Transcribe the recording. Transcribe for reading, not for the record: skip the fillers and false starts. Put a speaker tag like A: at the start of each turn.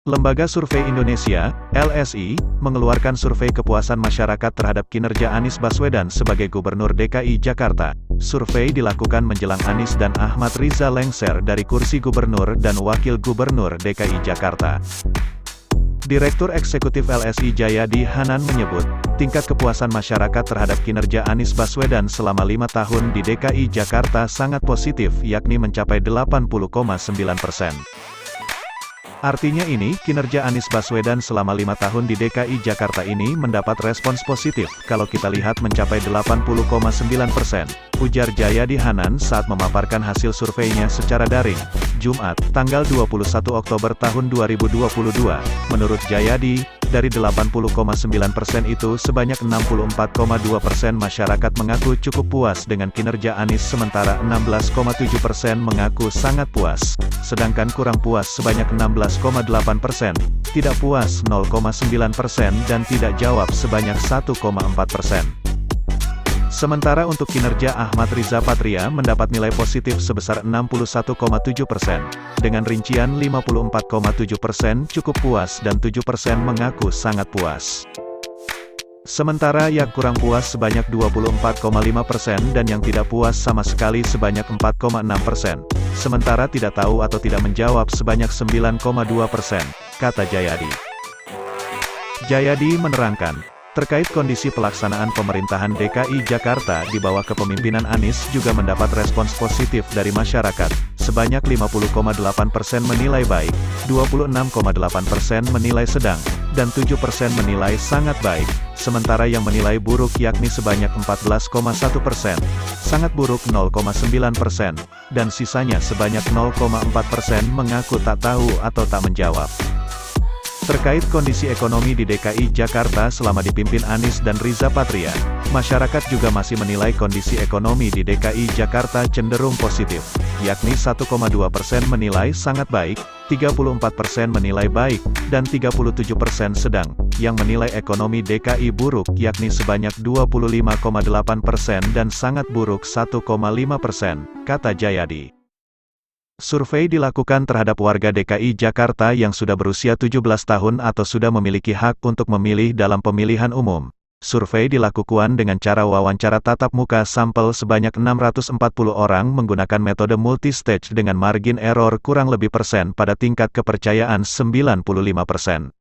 A: Lembaga Survei Indonesia, LSI, mengeluarkan survei kepuasan masyarakat terhadap kinerja Anies Baswedan sebagai Gubernur DKI Jakarta. Survei dilakukan menjelang Anies dan Ahmad Riza lengser dari kursi Gubernur dan Wakil Gubernur DKI Jakarta. Direktur Eksekutif LSI Jayadi Hanan menyebut, tingkat kepuasan masyarakat terhadap kinerja Anies Baswedan selama 5 tahun di DKI Jakarta sangat positif, yakni mencapai 80,9%. Artinya kinerja Anies Baswedan selama 5 tahun di DKI Jakarta ini mendapat respons positif, kalau kita lihat mencapai 80,9%, ujar Jayadi Hanan saat memaparkan hasil surveinya secara daring, Jumat, tanggal 21 Oktober tahun 2022. Menurut Jayadi, dari 80,9% itu sebanyak 64,2% masyarakat mengaku cukup puas dengan kinerja Anies sementara 16,7% mengaku sangat puas, sedangkan kurang puas sebanyak 16,8%, tidak puas 0,9% dan tidak jawab sebanyak 1,4%. Sementara untuk kinerja Ahmad Riza Patria mendapat nilai positif sebesar 61,7%, dengan rincian 54,7% cukup puas dan 7% mengaku sangat puas. Sementara yang kurang puas sebanyak 24,5% dan yang tidak puas sama sekali sebanyak 4,6%. Sementara tidak tahu atau tidak menjawab sebanyak 9,2%, kata Jayadi. Jayadi menerangkan, terkait kondisi pelaksanaan pemerintahan DKI Jakarta di bawah kepemimpinan Anies juga mendapat respons positif dari masyarakat, sebanyak 50,8% menilai baik, 26,8% menilai sedang, dan 7% menilai sangat baik, sementara yang menilai buruk yakni sebanyak 14,1%, sangat buruk 0,9%, dan sisanya sebanyak 0,4% mengaku tak tahu atau tak menjawab. Terkait kondisi ekonomi di DKI Jakarta selama dipimpin Anies dan Riza Patria, masyarakat juga masih menilai kondisi ekonomi di DKI Jakarta cenderung positif, yakni 1,2% menilai sangat baik, 34% menilai baik, dan 37% sedang, yang menilai ekonomi DKI buruk yakni sebanyak 25,8% dan sangat buruk 1,5%, kata Jayadi. Survei dilakukan terhadap warga DKI Jakarta yang sudah berusia 17 tahun atau sudah memiliki hak untuk memilih dalam pemilihan umum. Survei dilakukan dengan cara wawancara tatap muka sampel sebanyak 640 orang menggunakan metode multistage dengan margin error kurang lebih persen pada tingkat kepercayaan 95%.